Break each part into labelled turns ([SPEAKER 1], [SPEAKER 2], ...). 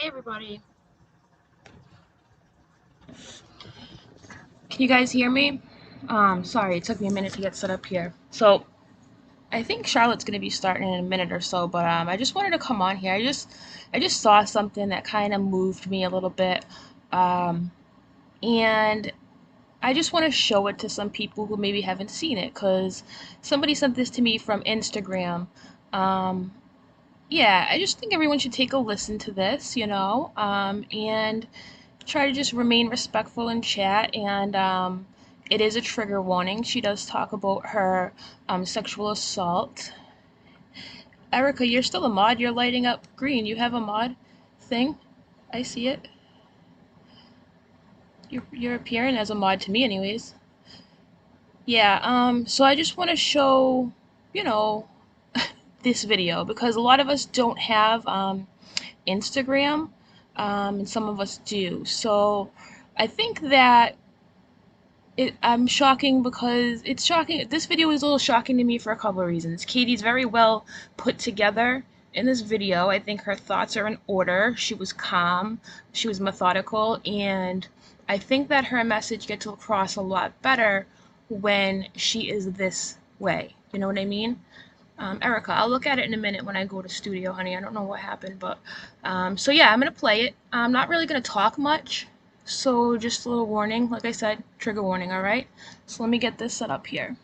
[SPEAKER 1] Hey everybody, can you guys hear me? Sorry, it took me a minute to get set up here. So I think Charlotte's gonna be starting in a minute or so, but I just wanted to come on here. I just saw something that kind of moved me a little bit, um, and I just want to show it to some people who maybe haven't seen it, cause somebody sent this to me from Instagram. Um, yeah, I just think everyone should take a listen to this, and try to just remain respectful in chat. And it is a trigger warning. She does talk about her sexual assault. Erica, you're still a mod. You're lighting up green. You have a mod thing. I see it. You're appearing as a mod to me, anyways. Yeah. So I just want to show, you know, this video because a lot of us don't have Instagram, and some of us do. So I think that I'm shocking because it's shocking. This video is a little shocking to me for a couple of reasons. Katie's very well put together in this video. I think her thoughts are in order. She was calm, she was methodical, and I think that her message gets across a lot better when she is this way. You know what I mean? Erica, I'll look at it in a minute when I go to studio, honey. I don't know what happened, but so yeah, I'm gonna play it. I'm not really gonna talk much, so just a little warning. Like I said, trigger warning. All right. So let me get this set up here.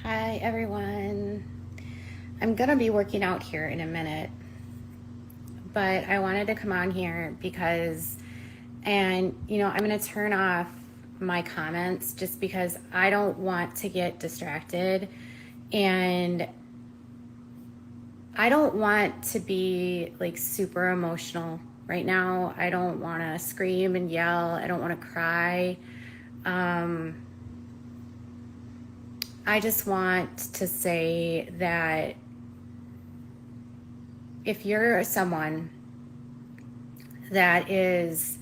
[SPEAKER 2] Hi everyone. I'm gonna be working out here in a minute, but I wanted to come on here because, I'm gonna turn off my comments just because I don't want to get distracted and I don't want to be like super emotional right now. I don't want to scream and yell. I don't want to cry. I just want to say that if you're someone that is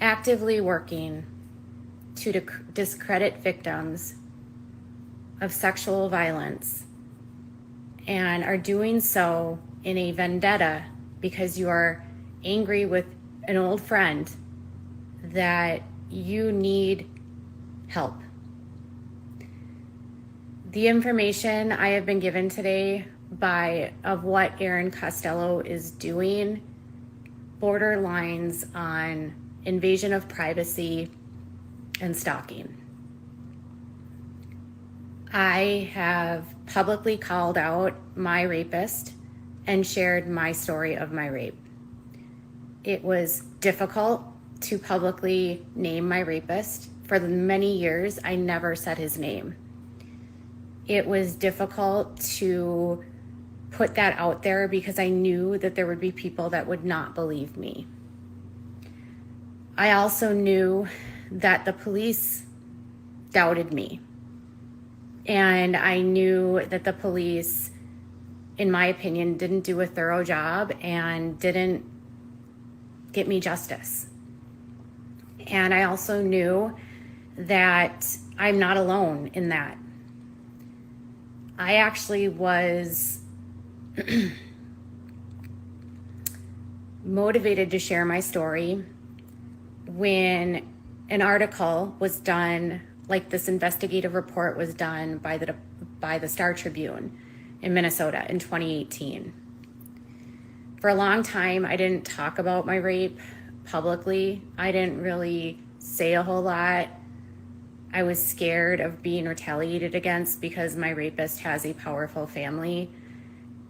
[SPEAKER 2] actively working to discredit victims of sexual violence and are doing so in a vendetta because you are angry with an old friend, that you need help. The information I have been given today of what Aaron Costello is doing borderlines on invasion of privacy and stalking. I have publicly called out my rapist and shared my story of my rape. It was difficult to publicly name my rapist. For the many years, I never said his name. It was difficult to put that out there because I knew that there would be people that would not believe me. I also knew that the police doubted me. And I knew that the police, in my opinion, didn't do a thorough job and didn't get me justice. And I also knew that I'm not alone in that. I actually was motivated to share my story when an article was done, like this investigative report was done by the Star Tribune in Minnesota in 2018. For a long time, I didn't talk about my rape publicly. I didn't really say a whole lot. I was scared of being retaliated against because my rapist has a powerful family.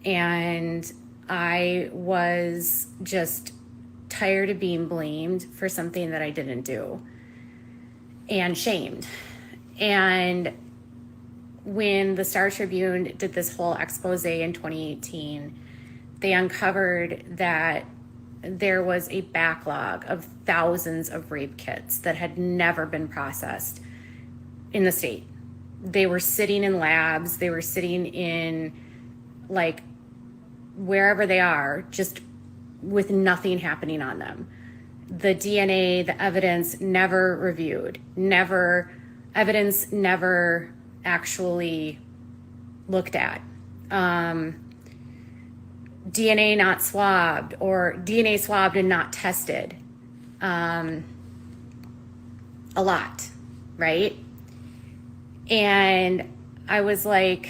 [SPEAKER 2] And I was just tired of being blamed for something that I didn't do and shamed. And when the Star Tribune did this whole expose in 2018, they uncovered that there was a backlog of thousands of rape kits that had never been processed in the state. They were sitting in labs, they were sitting in like wherever they are, just with nothing happening on them. The DNA, the evidence never reviewed, evidence never actually looked at. DNA not swabbed, or DNA swabbed and not tested. A lot, right? And I was like,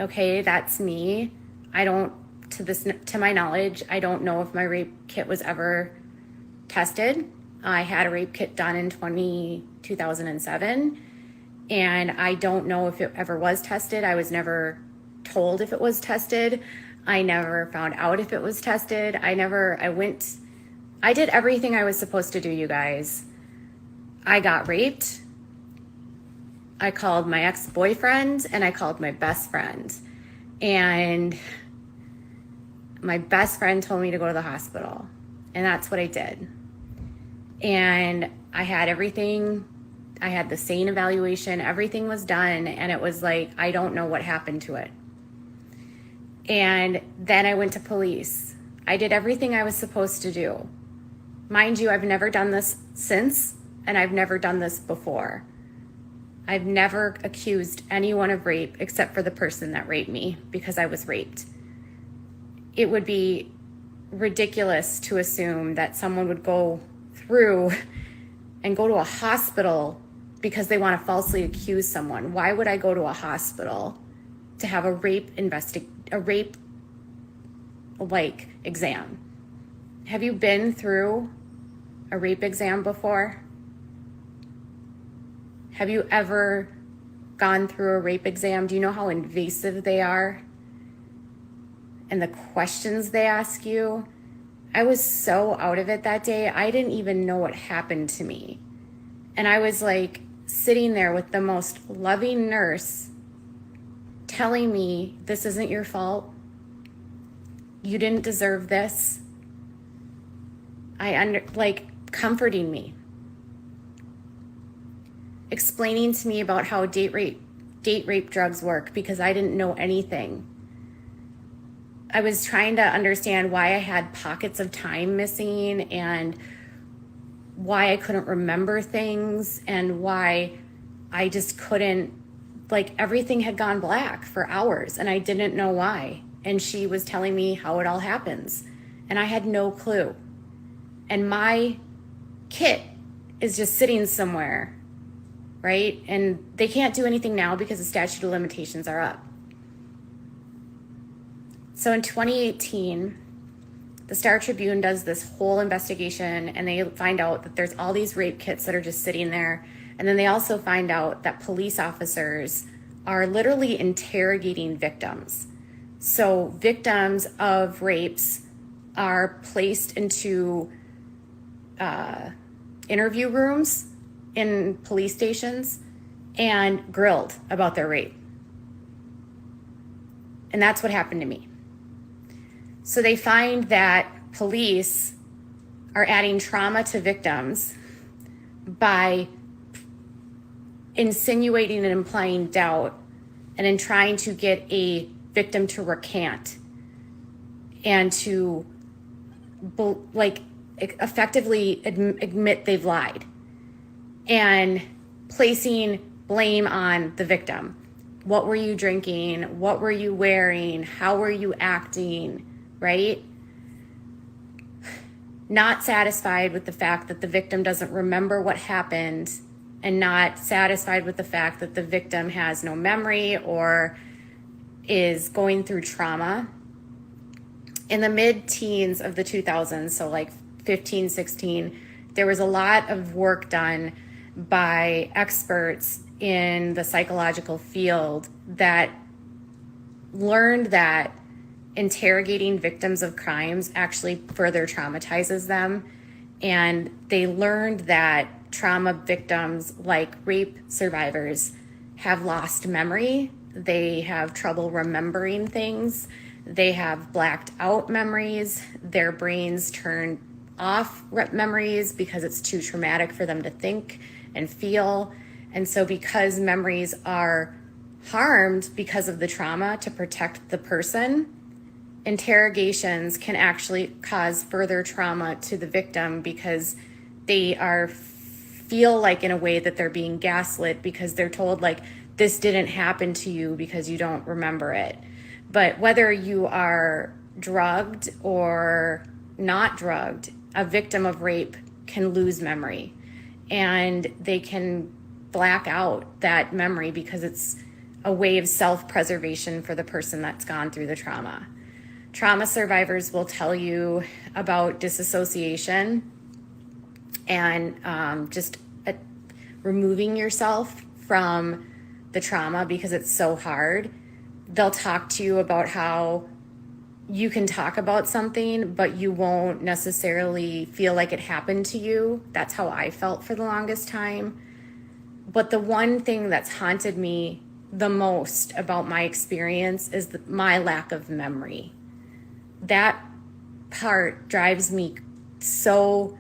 [SPEAKER 2] okay, that's me. To my knowledge, I don't know if my rape kit was ever tested. I had a rape kit done in 2007, and I don't know if it ever was tested. I was never told if it was tested. I never found out if it was tested. I did everything I was supposed to do, you guys. I got raped. I called my ex-boyfriend and I called my best friend. And my best friend told me to go to the hospital. And that's what I did. And I had everything. I had the SANE evaluation. Everything was done. And it was like, I don't know what happened to it. And then I went to police. I did everything I was supposed to do. Mind you, I've never done this since, and I've never done this before. I've never accused anyone of rape except for the person that raped me, because I was raped. It would be ridiculous to assume that someone would go through and go to a hospital because they want to falsely accuse someone. Why would I go to a hospital to have a rape exam? Have you been through a rape exam before? Have you ever gone through a rape exam? Do you know how invasive they are? And the questions they ask you? I was so out of it that day, I didn't even know what happened to me. And I was like sitting there with the most loving nurse telling me, this isn't your fault. You didn't deserve this. Comforting me. Explaining to me about how date rape drugs work, because I didn't know anything. I was trying to understand why I had pockets of time missing and why I couldn't remember things and why I just couldn't, everything had gone black for hours and I didn't know why. And she was telling me how it all happens and I had no clue. And my kit is just sitting somewhere, right? And they can't do anything now because the statute of limitations are up. So in 2018, the Star Tribune does this whole investigation and they find out that there's all these rape kits that are just sitting there. And then they also find out that police officers are literally interrogating victims. So victims of rapes are placed into interview rooms in police stations and grilled about their rape. And that's what happened to me. So they find that police are adding trauma to victims by insinuating and implying doubt and in trying to get a victim to recant and to effectively admit they've lied and placing blame on the victim. What were you drinking? What were you wearing? How were you acting? Right? Not satisfied with the fact that the victim doesn't remember what happened and not satisfied with the fact that the victim has no memory or is going through trauma. In the mid-teens of the 2000s, so 15, 16, there was a lot of work done by experts in the psychological field that learned that interrogating victims of crimes actually further traumatizes them. And they learned that trauma victims, like rape survivors, have lost memory. They have trouble remembering things. They have blacked out memories. Their brains turn off memories because it's too traumatic for them to think and feel. And so because memories are harmed because of the trauma to protect the person, interrogations can actually cause further trauma to the victim because they feel like in a way that they're being gaslit because they're told like this didn't happen to you because you don't remember it. But whether you are drugged or not drugged, a victim of rape can lose memory and they can black out that memory because it's a way of self-preservation for the person that's gone through the trauma. Trauma survivors will tell you about disassociation and just removing yourself from the trauma because it's so hard. They'll talk to you about how you can talk about something, but you won't necessarily feel like it happened to you. That's how I felt for the longest time. But the one thing that's haunted me the most about my experience is my lack of memory. That part drives me so.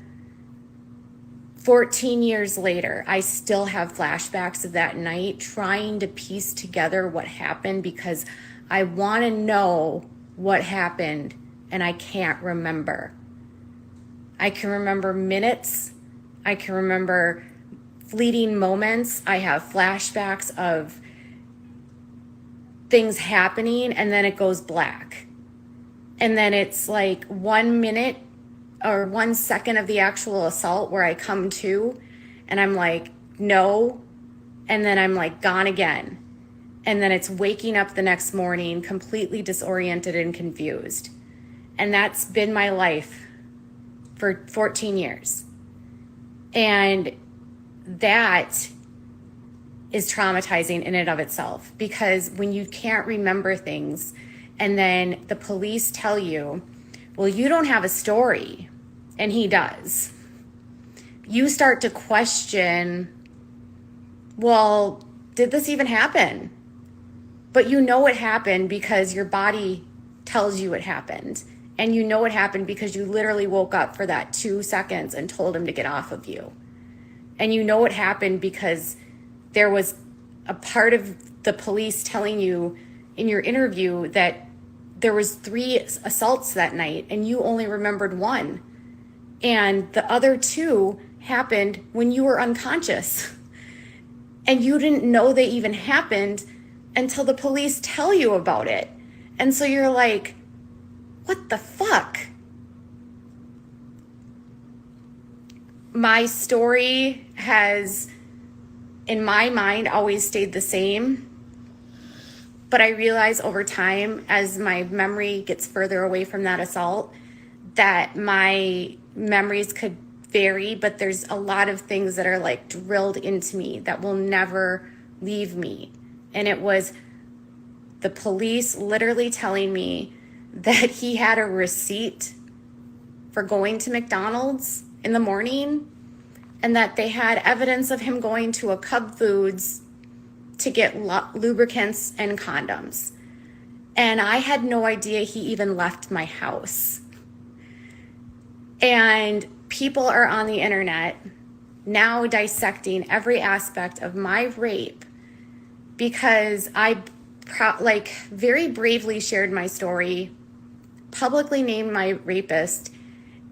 [SPEAKER 2] 14 years later, I still have flashbacks of that night trying to piece together what happened because I want to know what happened and I can't remember. I can remember minutes. I can remember fleeting moments. I have flashbacks of things happening and then it goes black. And then it's like 1 minute or 1 second of the actual assault where I come to and I'm like, no. And then I'm like gone again. And then it's waking up the next morning completely disoriented and confused. And that's been my life for 14 years. And that is traumatizing in and of itself because when you can't remember things and then the police tell you, well, you don't have a story, and he does. You start to question, well, did this even happen? But you know it happened because your body tells you it happened. And you know it happened because you literally woke up for that 2 seconds and told him to get off of you. And you know it happened because there was a part of the police telling you in your interview that there was 3 assaults that night and you only remembered 1. And the other 2 happened when you were unconscious. And you didn't know they even happened until the police tell you about it. And so you're like, what the fuck? My story has, in my mind, always stayed the same. But I realize over time, as my memory gets further away from that assault, that my memories could vary, but there's a lot of things that are like drilled into me that will never leave me. And it was the police literally telling me that he had a receipt for going to McDonald's in the morning and that they had evidence of him going to a Cub Foods to get lubricants and condoms. And I had no idea he even left my house. And people are on the internet now dissecting every aspect of my rape because I very bravely shared my story, publicly named my rapist,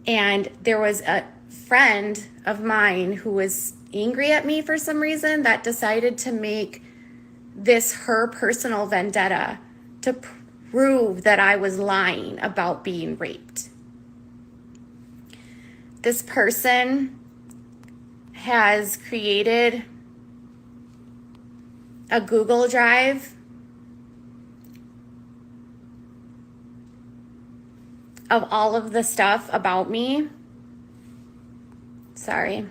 [SPEAKER 2] and there was a friend of mine who was angry at me for some reason that decided to make this her personal vendetta to prove that I was lying about being raped. This person has created a Google Drive of all of the stuff about me. Sorry.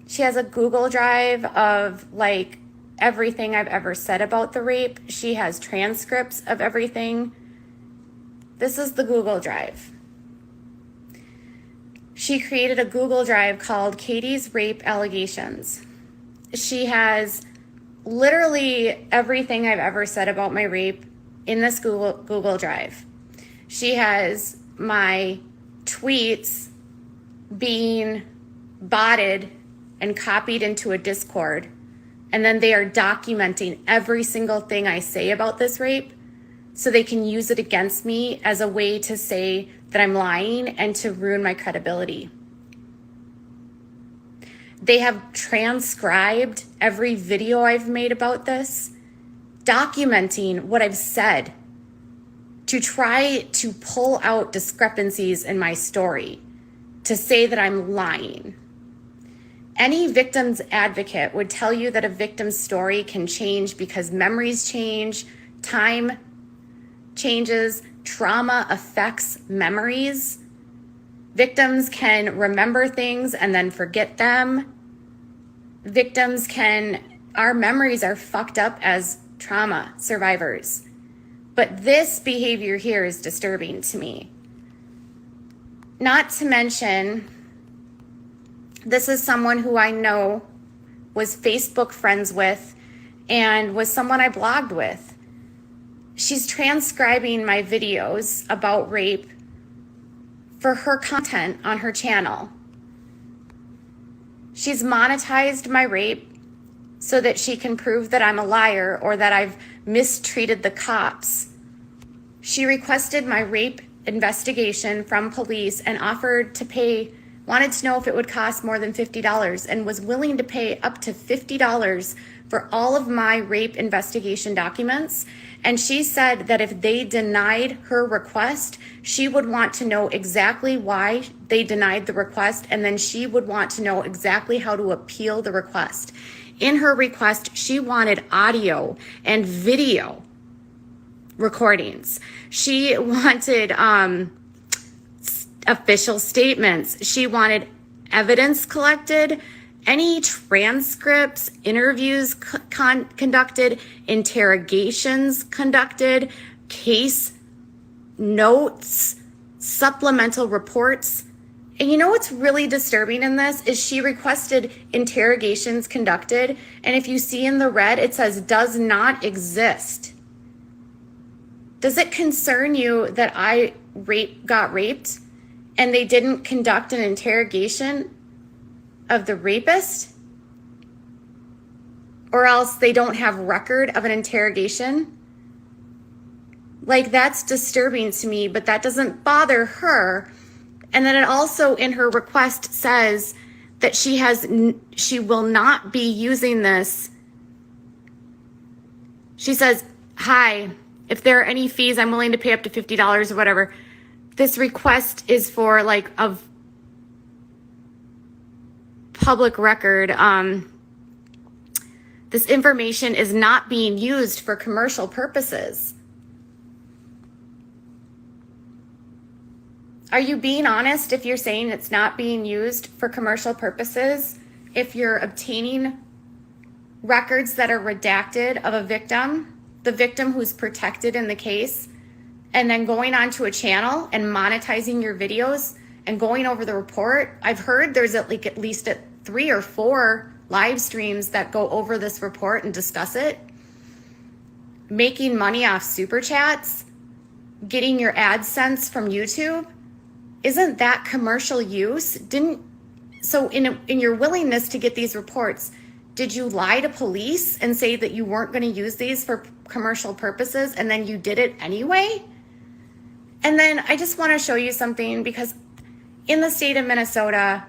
[SPEAKER 2] She has a Google Drive of like everything I've ever said about the rape. She has transcripts of everything. This is the Google Drive. She created a Google Drive called Katie's Rape Allegations. She has literally everything I've ever said about my rape in this Google Drive. She has my tweets being botted and copied into a Discord. And then they are documenting every single thing I say about this rape so they can use it against me as a way to say that I'm lying and to ruin my credibility. They have transcribed every video I've made about this, documenting what I've said to try to pull out discrepancies in my story, to say that I'm lying. Any victim's advocate would tell you that a victim's story can change because memories change, time changes, trauma affects memories. Victims can remember things and then forget them. Our memories are fucked up as trauma survivors. But this behavior here is disturbing to me. Not to mention, this is someone who I know was Facebook friends with and was someone I blogged with. She's transcribing my videos about rape for her content on her channel. She's monetized my rape so that she can prove that I'm a liar or that I've mistreated the cops. She requested my rape investigation from police and offered to pay, wanted to know if it would cost more than $50 and was willing to pay up to $50 for all of my rape investigation documents. And she said that if they denied her request, she would want to know exactly why they denied the request, and then she would want to know exactly how to appeal the request. In her request, she wanted audio and video recordings. She wanted official statements. She wanted evidence collected, any transcripts, interviews conducted, interrogations conducted, case notes, supplemental reports. And you know what's really disturbing in this is she requested interrogations conducted, and if you see in the red, it says does not exist. Does it concern you that I got raped and they didn't conduct an interrogation of the rapist? Or else they don't have record of an interrogation? Like, that's disturbing to me, but that doesn't bother her. And then it also in her request says that she will not be using this. She says, hi, if there are any fees, I'm willing to pay up to $50 or whatever. This request is for like of public record. This information is not being used for commercial purposes. Are you being honest if you're saying it's not being used for commercial purposes? If you're obtaining records that are redacted of a victim, the victim who's protected in the case, and then going onto a channel and monetizing your videos and going over the report? I've heard there's at least 3 or 4 live streams that go over this report and discuss it. Making money off super chats, getting your AdSense from YouTube. Isn't that commercial use? So in your willingness to get these reports, did you lie to police and say that you weren't going to use these for commercial purposes, and then you did it anyway? And then I just want to show you something, because in the state of Minnesota,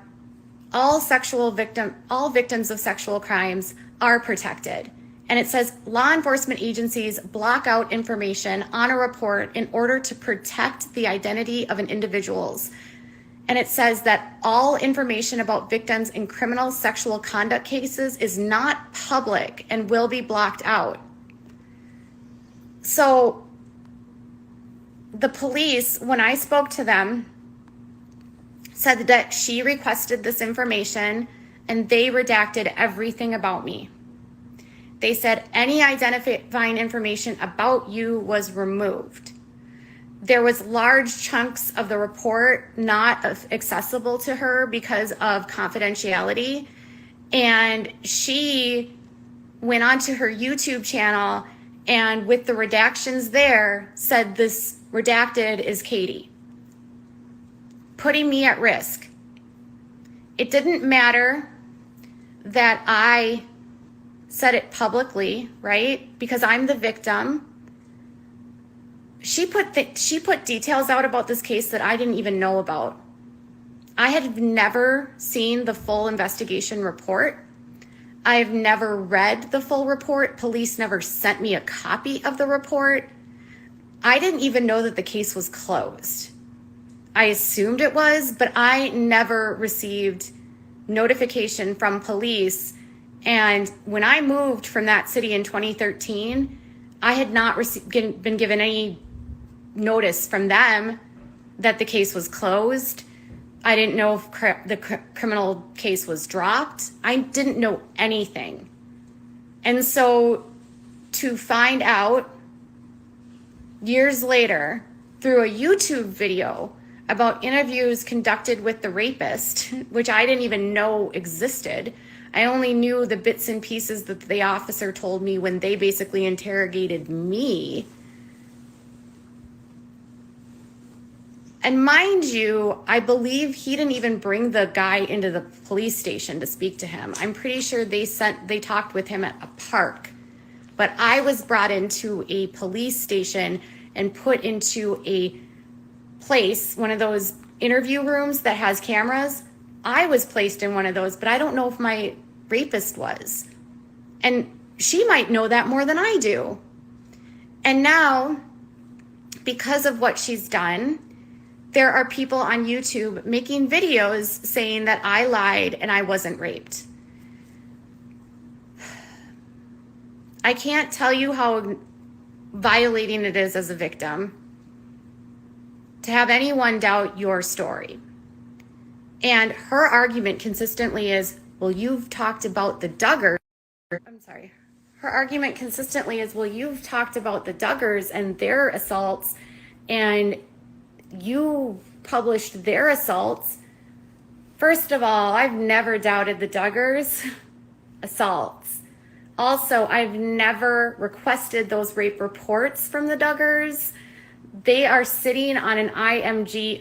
[SPEAKER 2] all victims of sexual crimes are protected. And it says law enforcement agencies block out information on a report in order to protect the identity of an individual's. And it says that all information about victims in criminal sexual conduct cases is not public and will be blocked out. So the police, when I spoke to them, said that she requested this information and they redacted everything about me. They said any identifying information about you was removed. There was large chunks of the report not accessible to her because of confidentiality. And she went onto her YouTube channel and with the redactions there said this redacted is Katie, putting me at risk. It didn't matter that I said it publicly, right? Because I'm the victim. she put details out about this case that I didn't even know about. I had never seen the full investigation report. I've never read the full report. Police never sent me a copy of the report. I didn't even know that the case was closed. I assumed it was, but I never received notification from police. And when I moved from that city in 2013, I had not been given any notice from them that the case was closed. I didn't know if the criminal case was dropped. I didn't know anything. And so to find out years later through a YouTube video about interviews conducted with the rapist, which I didn't even know existed. I only knew the bits and pieces that the officer told me when they basically interrogated me. And mind you, I believe he didn't even bring the guy into the police station to speak to him. I'm pretty sure they talked with him at a park. But I was brought into a police station and put into a place, one of those interview rooms that has cameras. I was placed in one of those, but I don't know if my rapist was. And she might know that more than I do. And now, because of what she's done, there are people on YouTube making videos saying that I lied and I wasn't raped. I can't tell you how violating it is as a victim to have anyone doubt your story. And her argument consistently is, well, you've talked about the Duggars. I'm sorry. Her argument consistently is, well, you've talked about the Duggars and their assaults, and you published their assaults. First of all, I've never doubted the Duggars' assaults. Also, I've never requested those rape reports from the Duggars. They are sitting on an IMGUR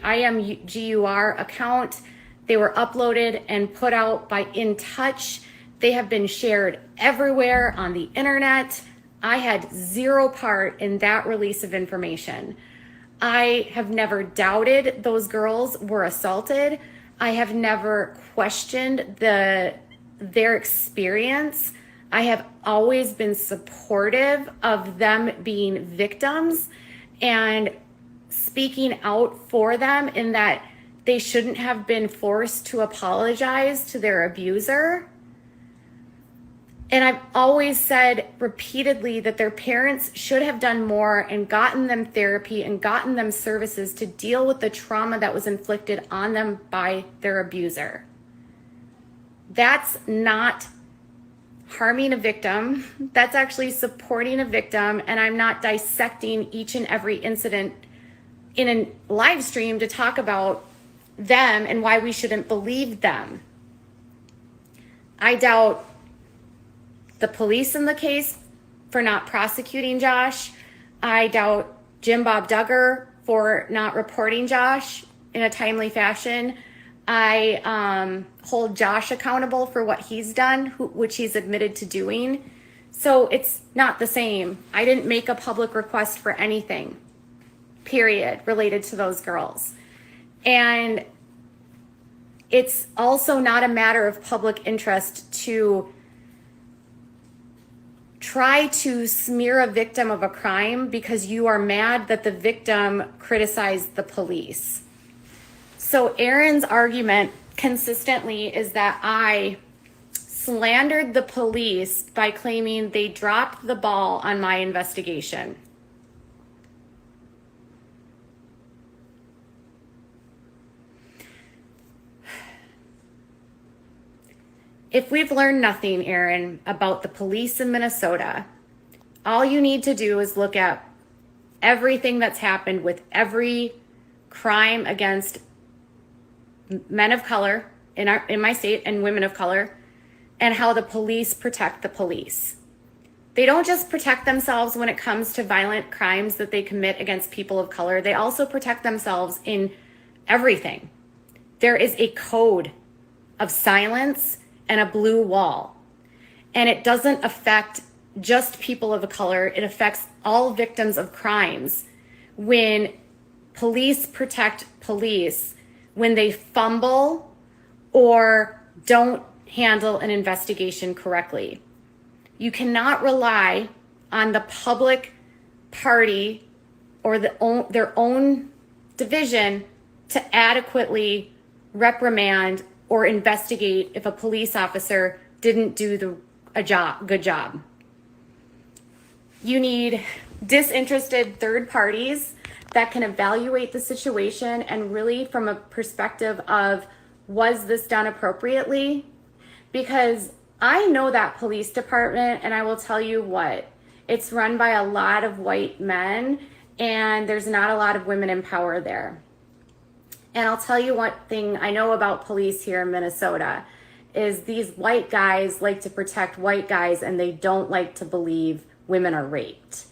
[SPEAKER 2] account. They were uploaded and put out by In Touch. They have been shared everywhere on the internet. I had zero part in that release of information. I have never doubted those girls were assaulted. I have never questioned their experience. I have always been supportive of them being victims and speaking out for them in that they shouldn't have been forced to apologize to their abuser. And I've always said repeatedly that their parents should have done more and gotten them therapy and gotten them services to deal with the trauma that was inflicted on them by their abuser. That's not harming a victim. That's actually supporting a victim. And I'm not dissecting each and every incident in a live stream to talk about them and why we shouldn't believe them. I doubt the police in the case for not prosecuting Josh. I doubt Jim Bob Duggar for not reporting Josh in a timely fashion. I hold Josh accountable for what he's done, which he's admitted to doing. So it's not the same. I didn't make a public request for anything, period, related to those girls. And it's also not a matter of public interest to try to smear a victim of a crime because you are mad that the victim criticized the police. So Erin's argument consistently is that I slandered the police by claiming they dropped the ball on my investigation. If we've learned nothing, Erin, about the police in Minnesota, all you need to do is look at everything that's happened with every crime against men of color in my state and women of color, and how the police protect the police. They don't just protect themselves when it comes to violent crimes that they commit against people of color. They also protect themselves in everything. There is a code of silence and a blue wall. And it doesn't affect just people of color. It affects all victims of crimes. when police protect police when they fumble or don't handle an investigation correctly. You cannot rely on the public party or their own division to adequately reprimand or investigate if a police officer didn't do a good job. You need disinterested third parties that can evaluate the situation and really from a perspective of, was this done appropriately? Because I know that police department, and I will tell you what, it's run by a lot of white men, and there's not a lot of women in power there. And I'll tell you one thing I know about police here in Minnesota is these white guys like to protect white guys, and they don't like to believe women are raped.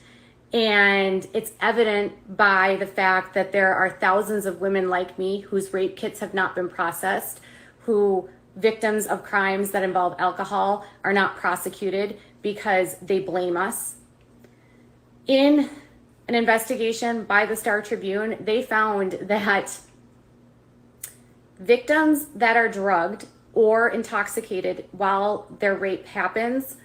[SPEAKER 2] And it's evident by the fact that there are thousands of women like me whose rape kits have not been processed, who victims of crimes that involve alcohol are not prosecuted because they blame us. In an investigation by the Star Tribune, they found that victims that are drugged or intoxicated while their rape happens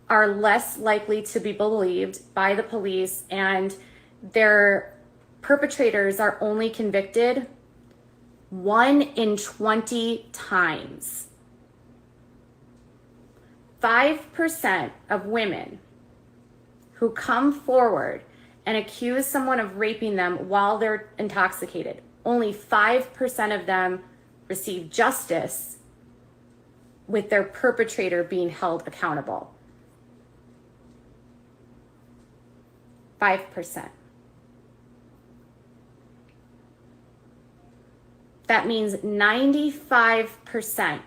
[SPEAKER 2] are less likely to be believed by the police, and their perpetrators are only convicted 1 in 20 times. 5% of women who come forward and accuse someone of raping them while they're intoxicated, only 5% of them receive justice with their perpetrator being held accountable. 5%. That means 95%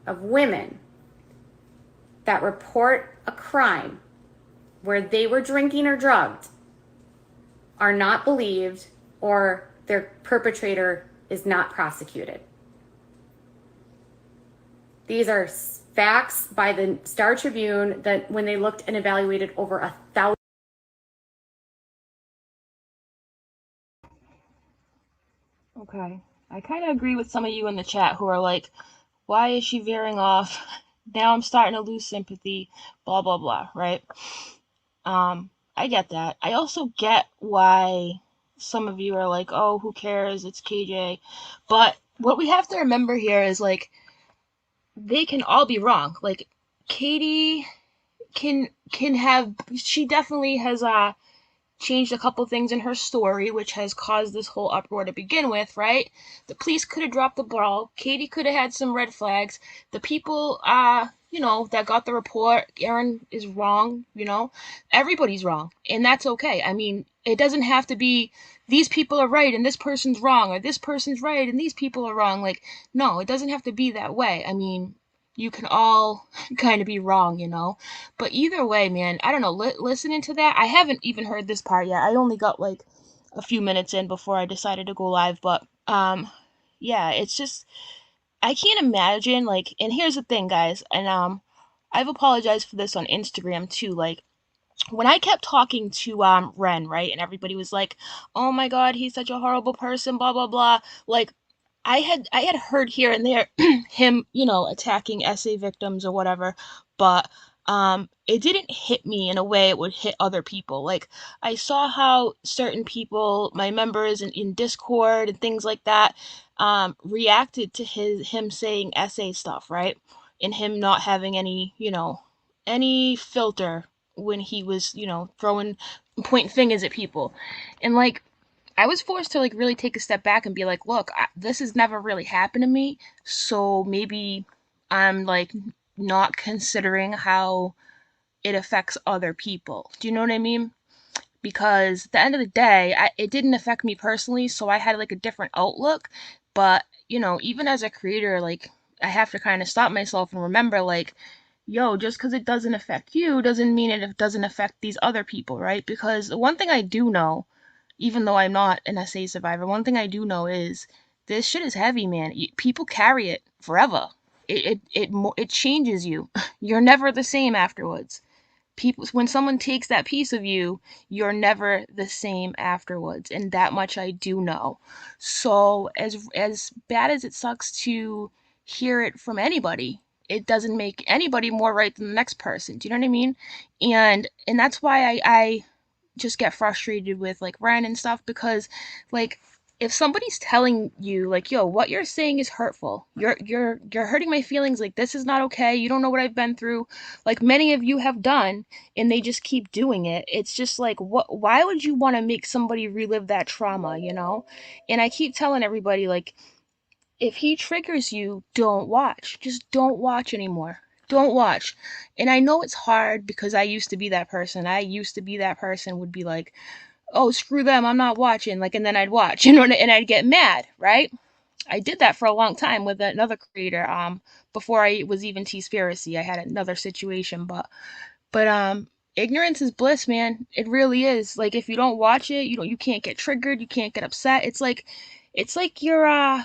[SPEAKER 2] of women that report a crime where they were drinking or drugged are not believed, or their perpetrator is not prosecuted. These are facts by the Star Tribune that when they looked and evaluated over 1,000.
[SPEAKER 1] Okay. I kind of agree with some of you in the chat who are like, why is she veering off? Now I'm starting to lose sympathy, blah, blah, blah, right? I get that. I also get why some of you are like, oh, who cares? It's KJ. But what we have to remember here is like, they can all be wrong. Like, Katie can have, she definitely has changed a couple things in her story, which has caused this whole uproar to begin with, right? The police could have dropped the ball. Katie could have had some red flags. The people, that got the report, Aaron is wrong, everybody's wrong. And that's okay. I mean, it doesn't have to be these people are right and this person's wrong, or this person's right and these people are wrong. Like, no, it doesn't have to be that way. I mean, you can all kind of be wrong. But either way, man, I don't know. Listening to that, I haven't even heard this part yet. I only got like a few minutes in before I decided to go live. But yeah, it's just I can't imagine like. And here's the thing, guys, and I've apologized for this on Instagram too. Like when I kept talking to Ren, right, and everybody was like, "Oh my God, he's such a horrible person," blah blah blah. Like I had heard here and there him, attacking SA victims or whatever, but it didn't hit me in a way it would hit other people. Like I saw how certain people, my members in Discord and things like that, reacted to him saying SA stuff, right? And him not having any filter when he was, throwing pointing fingers at people. And like I was forced to like really take a step back and be like, look, this has never really happened to me, so maybe I'm like not considering how it affects other people. Do you know what I mean? Because at the end of the day, it didn't affect me personally, so I had like a different outlook. But even as a creator, like I have to kind of stop myself and remember, like, yo, just because it doesn't affect you doesn't mean it doesn't affect these other people, right? Because one thing I do know, even though I'm not an SA survivor, one thing I do know is this shit is heavy, man. People carry it forever. It changes you. You're never the same afterwards. people, when someone takes that piece of you, you're never the same afterwards, and that much I do know. So as bad as it sucks to hear it from anybody, it doesn't make anybody more right than the next person. Do you know what I mean? And that's why I just get frustrated with like Ren and stuff, because like if somebody's telling you like, yo, what you're saying is hurtful, you're hurting my feelings, like this is not okay, you don't know what I've been through, like many of you have done, and they just keep doing it, it's just like, what, why would you want to make somebody relive that trauma, you know? And I keep telling everybody, like, if he triggers you, don't watch. Just don't watch anymore. Don't watch. And I know it's hard because I used to be that person. I used to be that person, would be like, oh, screw them, I'm not watching. Like, and then I'd watch, you know, and I'd get mad, right? I did that for a long time with another creator. Before I was even T-Spiracy, I had another situation, but ignorance is bliss, man. It really is. Like, if you don't watch it, you can't get triggered, you can't get upset. It's like you're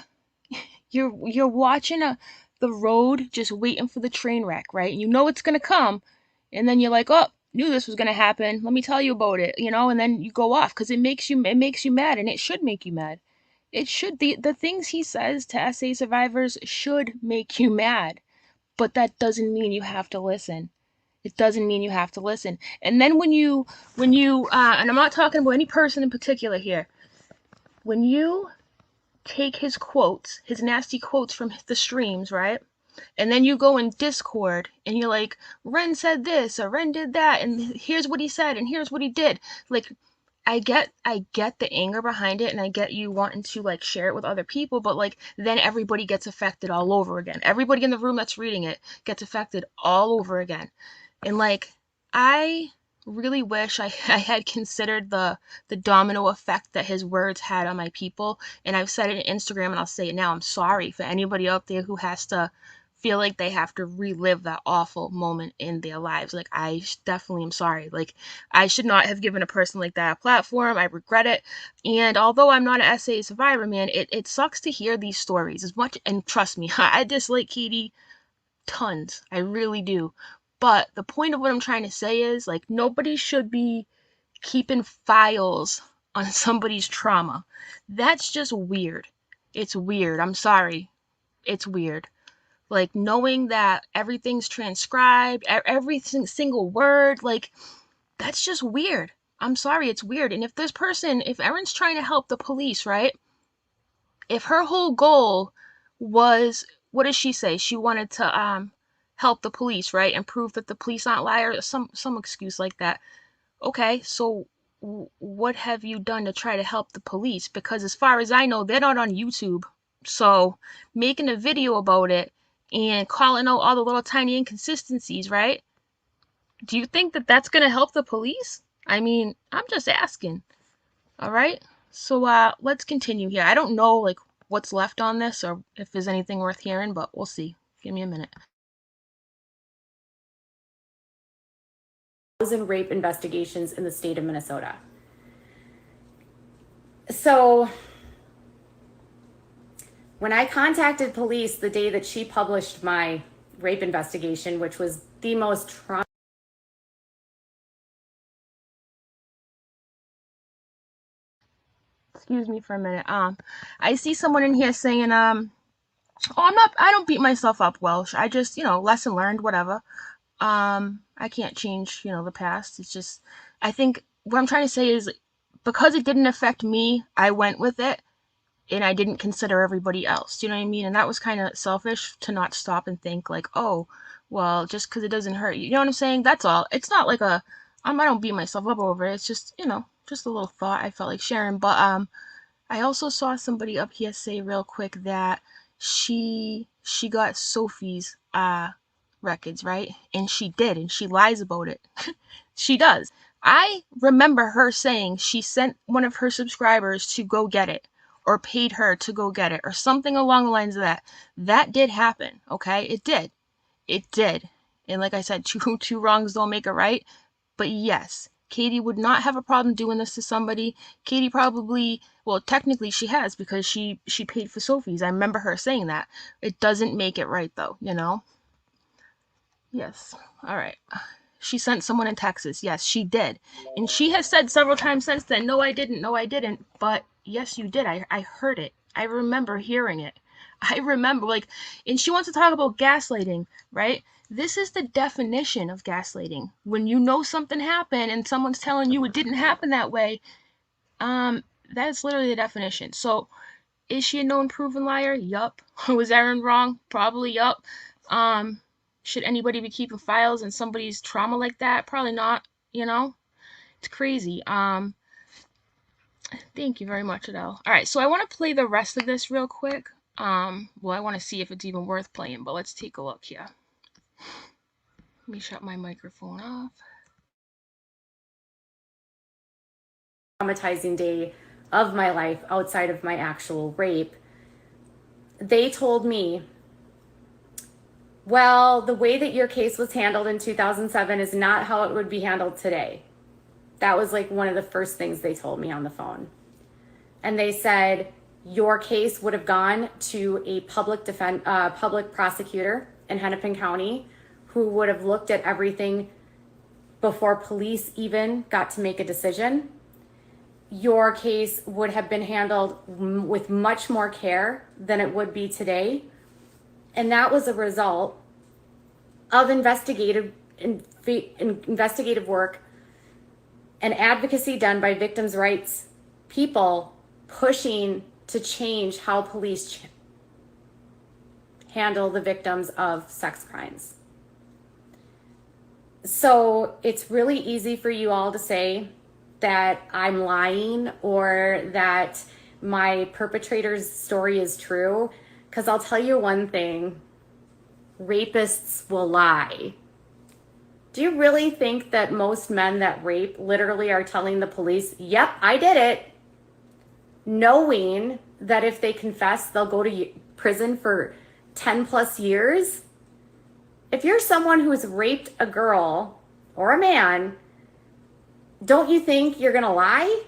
[SPEAKER 1] watching the road, just waiting for the train wreck, right? And you know it's gonna come, and then you're like, oh, knew this was gonna happen. Let me tell you about it, you know. And then you go off because it makes you mad, and it should make you mad. It should, the things he says to SA survivors should make you mad, but that doesn't mean you have to listen. It doesn't mean you have to listen. And then when you and I'm not talking about any person in particular here, when you take his quotes, his nasty quotes from the streams, right? And then you go in Discord and you're like, Ren said this or Ren did that, and here's what he said and here's what he did. Like, I get the anger behind it, and I get you wanting to like share it with other people, but like then everybody gets affected all over again. Everybody in the room that's reading it gets affected all over again. And like, I really wish I had considered the domino effect that his words had on my people. And I've said it on Instagram, and I'll say it now. I'm sorry for anybody out there who has to feel like they have to relive that awful moment in their lives. Like, I definitely am sorry. Like, I should not have given a person like that a platform. I regret it. And although I'm not an SA survivor, man, it sucks to hear these stories as much. And trust me, I dislike Katie tons. I really do. But the point of what I'm trying to say is, like, nobody should be keeping files on somebody's trauma. That's just weird. It's weird. I'm sorry. It's weird. Like, knowing that everything's transcribed, every single word, like, that's just weird. I'm sorry, it's weird. And if Erin's trying to help the police, right? If her whole goal was, what does she say? She wanted to help the police, right? And prove that the police aren't liars, some excuse like that. Okay, so what have you done to try to help the police? Because as far as I know, they're not on YouTube. So making a video about it and calling out all the little tiny inconsistencies, right? Do you think that that's going to help the police? I mean, I'm just asking. All right? So let's continue here. I don't know like what's left on this or if there's anything worth hearing, but we'll see. Give me a minute.
[SPEAKER 2] Rape investigations in the state of Minnesota. So when I contacted police the day that she published my rape investigation, which was the most trauma.
[SPEAKER 1] Excuse me for a minute. I see someone in here saying oh, I don't beat myself up, Welsh. I just, lesson learned, whatever. I can't change, the past. It's just, I think what I'm trying to say is, because it didn't affect me, I went with it, and I didn't consider everybody else. Do you know what I mean? And that was kind of selfish, to not stop and think like, oh, well, just because it doesn't hurt you. You know what I'm saying? That's all. It's not like I don't beat myself up over it. It's just, just a little thought I felt like sharing. But I also saw somebody up here say real quick that she got Sophie's records, right? And she did, and she lies about it. She does. I remember her saying she sent one of her subscribers to go get it, or paid her to go get it, or something along the lines of that. That did happen, okay? It did. It did. And like I said, two wrongs don't make a right. But yes, Katie would not have a problem doing this to somebody. Katie probably, well, technically she has, because she paid for Sophie's. I remember her saying that. It doesn't make it right though, Yes. All right. she sent someone in Texas. Yes, she did. And she has said several times since then, no, I didn't. No, I didn't. But yes, you did. I heard it. I remember hearing it. I remember, like, and she wants to talk about gaslighting, right? This is the definition of gaslighting. When you know something happened and someone's telling you it didn't happen that way, that's literally the definition. So, is she a known proven liar? Yup. Was Erin wrong? Probably yup. Um, should anybody be keeping files in somebody's trauma like that? Probably not, you know? It's crazy. Thank you very much, Adele. Alright, so I want to play the rest of this real quick. Well, I want to see if it's even worth playing, but let's take a look here. Let me shut my microphone off.
[SPEAKER 2] Traumatizing day of my life outside of my actual rape. They told me, well, the way that your case was handled in 2007 is not how it would be handled today. That was like one of the first things they told me on the phone. And they said, your case would have gone to a public prosecutor in Hennepin County who would have looked at everything before police even got to make a decision. Your case would have been handled with much more care than it would be today. And that was a result of investigative work and advocacy done by victims' rights people pushing to change how police handle the victims of sex crimes. So it's really easy for you all to say that I'm lying or that my perpetrator's story is true, because I'll tell you one thing, rapists will lie. Do you really think that most men that rape literally are telling the police, yep, I did it, knowing that if they confess, they'll go to prison for 10 plus years? If you're someone who's raped a girl or a man, don't you think you're gonna lie?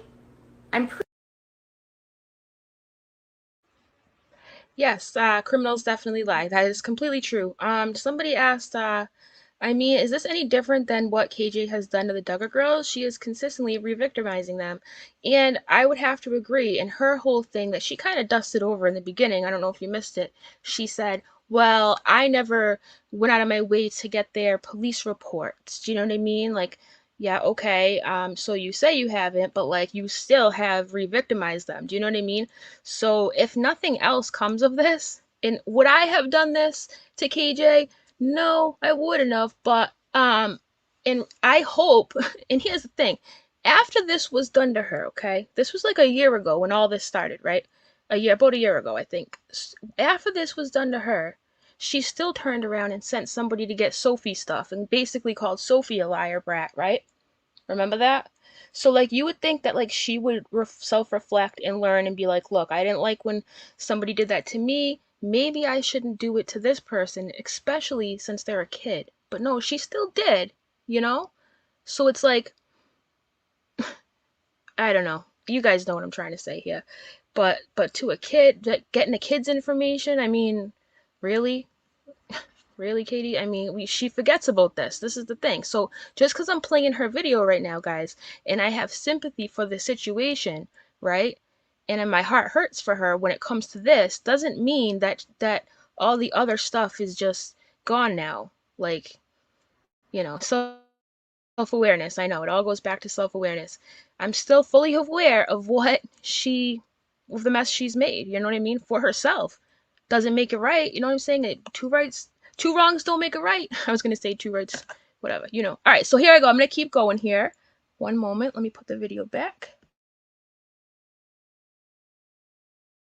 [SPEAKER 1] Yes, criminals definitely lie. That is completely true. Somebody asked, I mean, is this any different than what KJ has done to the Duggar girls? She is consistently re-victimizing them. And I would have to agree. And her whole thing that she kind of dusted over in the beginning, I don't know if you missed it, she said, well, I never went out of my way to get their police reports. Do you know what I mean? Like, yeah, okay, so you say you haven't, but like you still have re-victimized them. Do you know what I mean? So if nothing else comes of this, and would I have done this to KJ? No, I wouldn't have, but and I hope, and here's the thing, after this was done to her, okay? This was like a year ago when all this started, right? About a year ago, I think. After this was done to her, she still turned around and sent somebody to get Sophie stuff and basically called Sophie a liar brat, right? Remember that? So like you would think that like she would self-reflect and learn and be like, look, I didn't like when somebody did that to me. Maybe I shouldn't do it to this person, especially since they're a kid. But no, she still did, you know? So it's like, I don't know. You guys know what I'm trying to say here. But to a kid, that getting a kid's information, I mean, really? Really, Katie? I mean, she forgets about this. This is the thing. So just because I'm playing her video right now, guys, and I have sympathy for the situation, right? And my heart hurts for her when it comes to this, doesn't mean that all the other stuff is just gone now. Like, self-awareness. I know it all goes back to self-awareness. I'm still fully aware of of the mess she's made. You know what I mean? For herself. Doesn't make it right. You know what I'm saying? Two wrongs don't make it right. I was gonna say two rights, whatever. All right, so here I go. I'm gonna keep going here. One moment. Let me put the video back.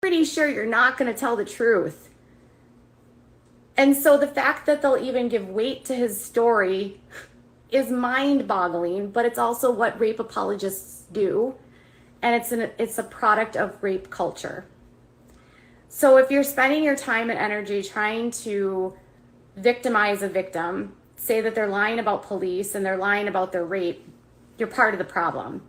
[SPEAKER 2] Pretty sure you're not going to tell the truth. And so the fact that they'll even give weight to his story is mind-boggling, but it's also what rape apologists do. And it's a product of rape culture. So if you're spending your time and energy trying to victimize a victim, say that they're lying about police and they're lying about their rape, you're part of the problem.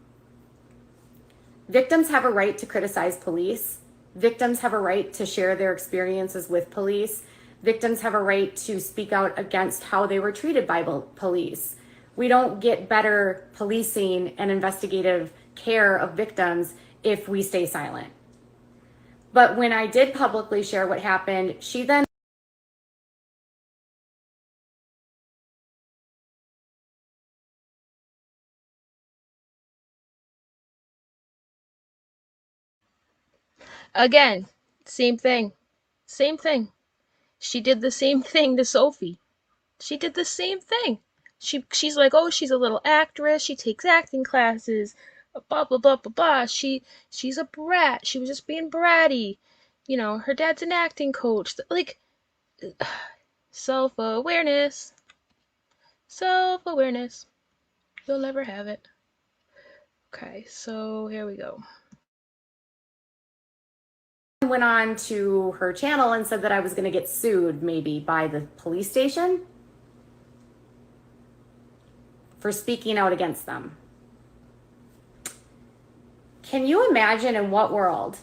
[SPEAKER 2] Victims have a right to criticize police. Victims have a right to share their experiences with police. Victims have a right to speak out against how they were treated by police. We don't get better policing and investigative care of victims if we stay silent. But when I did publicly share what happened, she then
[SPEAKER 1] Again, same thing. Same thing. She did the same thing to Sophie. She did the same thing. She's like, oh, she's a little actress. She takes acting classes. Blah blah blah blah blah. She's a brat. She was just being bratty. You know, her dad's an acting coach. Like, self-awareness. Self-awareness. You'll never have it. Okay, so here we go.
[SPEAKER 2] went on to her channel and said that I was going to get sued maybe by the police station for speaking out against them. Can you imagine in what world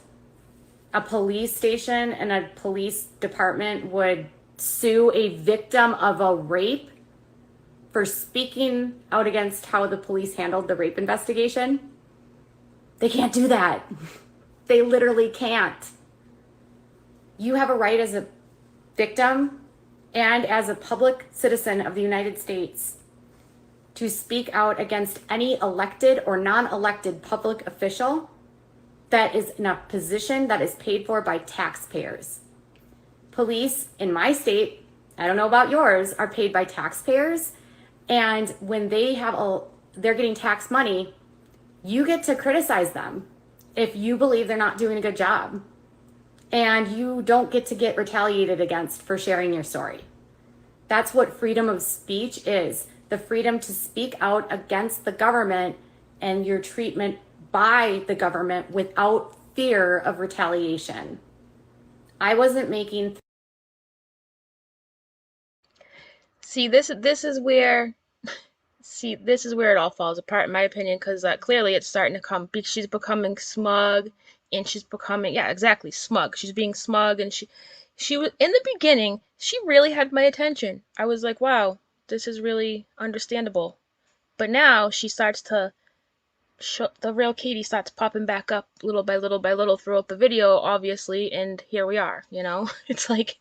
[SPEAKER 2] a police station and a police department would sue a victim of a rape for speaking out against how the police handled the rape investigation? They can't do that. They literally can't. You have a right as a victim and as a public citizen of the United States to speak out against any elected or non-elected public official that is in a position that is paid for by taxpayers. Police in my state, I don't know about yours, are paid by taxpayers. And when they're getting tax money, you get to criticize them if you believe they're not doing a good job. And you don't get to get retaliated against for sharing your story. That's what freedom of speech is. The freedom to speak out against the government and your treatment by the government without fear of retaliation. I wasn't making.
[SPEAKER 1] See, this is where it all falls apart, in my opinion, because clearly it's starting to come. She's becoming smug, and she's becoming, yeah, exactly, smug. She's being smug, and she was in the beginning. She really had my attention. I was like, wow, this is really understandable. But now she starts to the real Katie starts popping back up little by little by little throughout the video, obviously, and here we are. You know, it's like,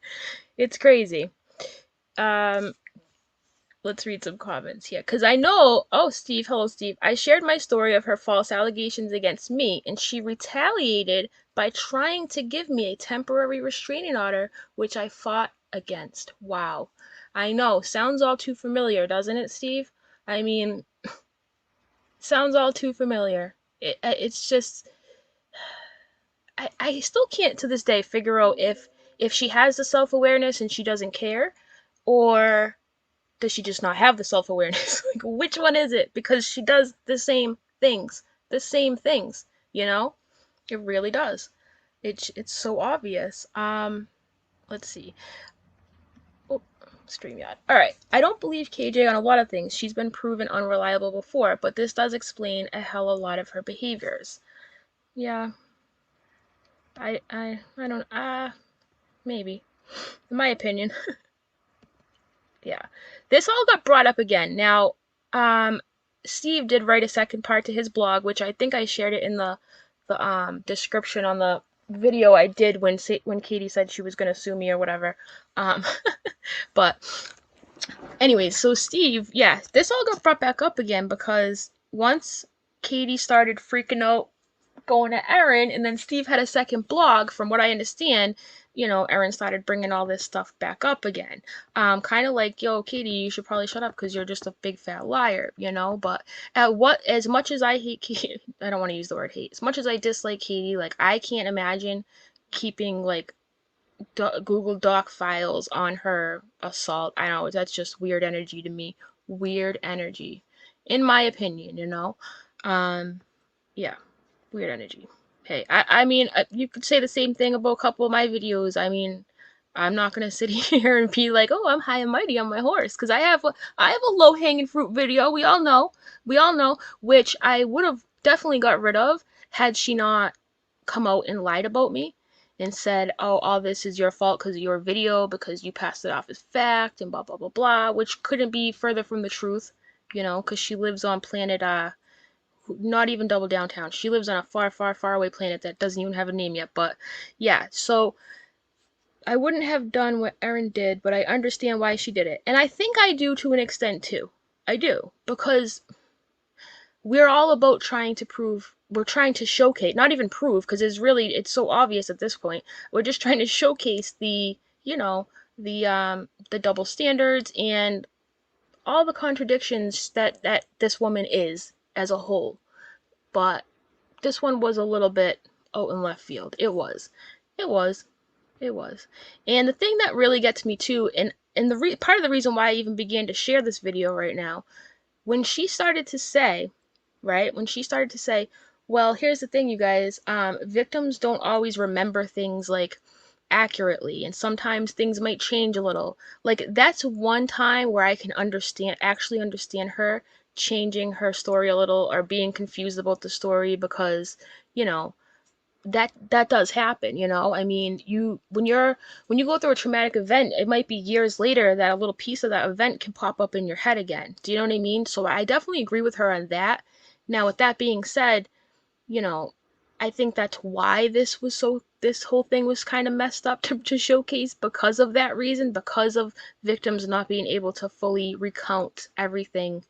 [SPEAKER 1] it's crazy. Let's read some comments here. Because I know, oh, Steve, hello, Steve. I shared my story of her false allegations against me, and she retaliated by trying to give me a temporary restraining order, which I fought against. Wow. I know. Sounds all too familiar, doesn't it, Steve? I mean, sounds all too familiar. It's just, I still can't to this day figure out if she has the self-awareness and she doesn't care, or does she just not have the self-awareness? Like, which one is it? Because she does the same things. The same things, you know? It really does. It's so obvious. Let's see. Oh, StreamYard. Alright. I don't believe KJ on a lot of things. She's been proven unreliable before, but this does explain a hell of a lot of her behaviors. Yeah. I don't maybe. In my opinion. Yeah. This all got brought up again. Now, Steve did write a second part to his blog, which I think I shared it in the description on the video I did when Katie said she was gonna sue me or whatever. But anyways, so Steve, yeah, this all got brought back up again because once Katie started freaking out going to Erin, and then Steve had a second blog, from what I understand, you know, Erin started bringing all this stuff back up again. Kind of like, yo, Katie, you should probably shut up because you're just a big fat liar, you know? But as much as I hate Katie, I don't want to use the word hate, as much as I dislike Katie, like, I can't imagine keeping, like, Google Doc files on her assault. I know, that's just weird energy to me. Weird energy. In my opinion, you know? Yeah. Weird energy. Hey, I mean, you could say the same thing about a couple of my videos. I mean, I'm not gonna sit here and be like, oh, I'm high and mighty on my horse, because I have a low hanging fruit video. We all know, which I would have definitely got rid of had she not come out and lied about me and said, oh, all this is your fault because of your video, because you passed it off as fact and blah blah blah blah, which couldn't be further from the truth. you know, because she lives on planet, not even double downtown. She lives on a far, far, far away planet that doesn't even have a name yet. But yeah, so I wouldn't have done what Erin did, but I understand why she did it. And I think I do to an extent too. I do. Because we're all about trying to prove, we're trying to showcase, not even prove, because it's so obvious at this point. We're just trying to showcase the, you know, the double standards and all the contradictions that this woman is as a whole. But this one was a little bit out in left field. It was. It was. It was. And the thing that really gets me too, and part of the reason why I even began to share this video right now, when she started to say, right, when she started to say, well, here's the thing, you guys, victims don't always remember things like accurately, and sometimes things might change a little. Like, that's one time where I can actually understand her changing her story a little or being confused about the story because, you know, that does happen, you know. I mean, when you go through a traumatic event, it might be years later that a little piece of that event can pop up in your head again. Do you know what I mean? So I definitely agree with her on that. Now, with that being said, you know, I think that's why this whole thing was kind of messed up to showcase because of that reason, because of victims not being able to fully recount everything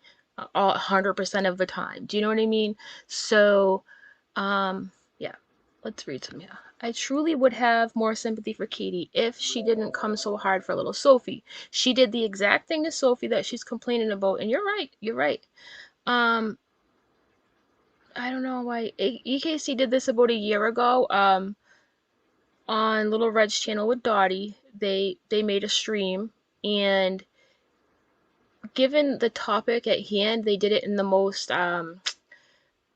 [SPEAKER 1] 100% of the time. Do you know what I mean? So, yeah, let's read some here. I truly would have more sympathy for Katie if she didn't come so hard for little Sophie. She did the exact thing to Sophie that she's complaining about, and you're right. You're right. Um, I don't know why EKC did this about a year ago. On Little Red's channel with Dottie, they made a stream, and given the topic at hand, they did it in the most I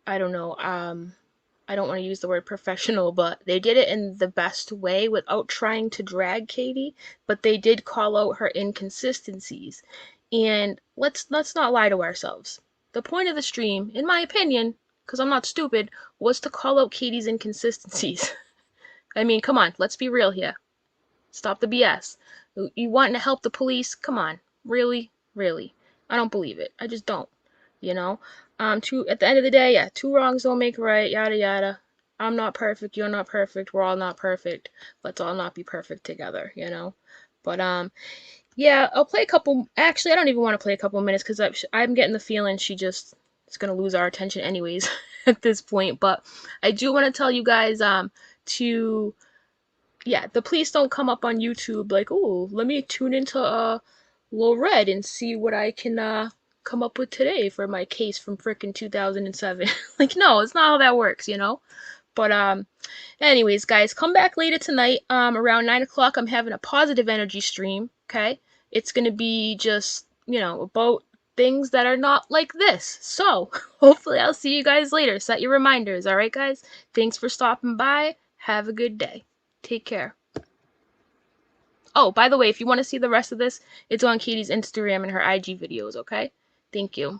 [SPEAKER 1] don't know, I don't want to use the word professional, but they did it in the best way without trying to drag Katie, but they did call out her inconsistencies. And let's not lie to ourselves. The point of the stream, in my opinion, because I'm not stupid, was to call out Katie's inconsistencies. I mean, come on, let's be real here. Stop the BS. You wanting to help the police? Come on. Really? Really? I don't believe it. I just don't. You know? At the end of the day, yeah, two wrongs don't make a right, yada yada. I'm not perfect, you're not perfect, we're all not perfect. Let's all not be perfect together, you know? But yeah, I'll play a couple. Actually, I don't even want to play a couple minutes because I'm getting the feeling she just is gonna lose our attention anyways at this point. But I do want to tell you guys to yeah, the police don't come up on YouTube like, oh, let me tune into Lil Red and see what I can come up with today for my case from frickin' 2007. Like, no, it's not how that works, you know. But anyways, guys, come back later tonight. Around 9 o'clock, I'm having a positive energy stream. Okay, it's gonna be just about things that are not like this. So hopefully, I'll see you guys later. Set your reminders. All right, guys. Thanks for stopping by. Have a good day. Take care. Oh, by the way, if you want to see the rest of this, it's on Katie's Instagram and her IG videos, okay? Thank you.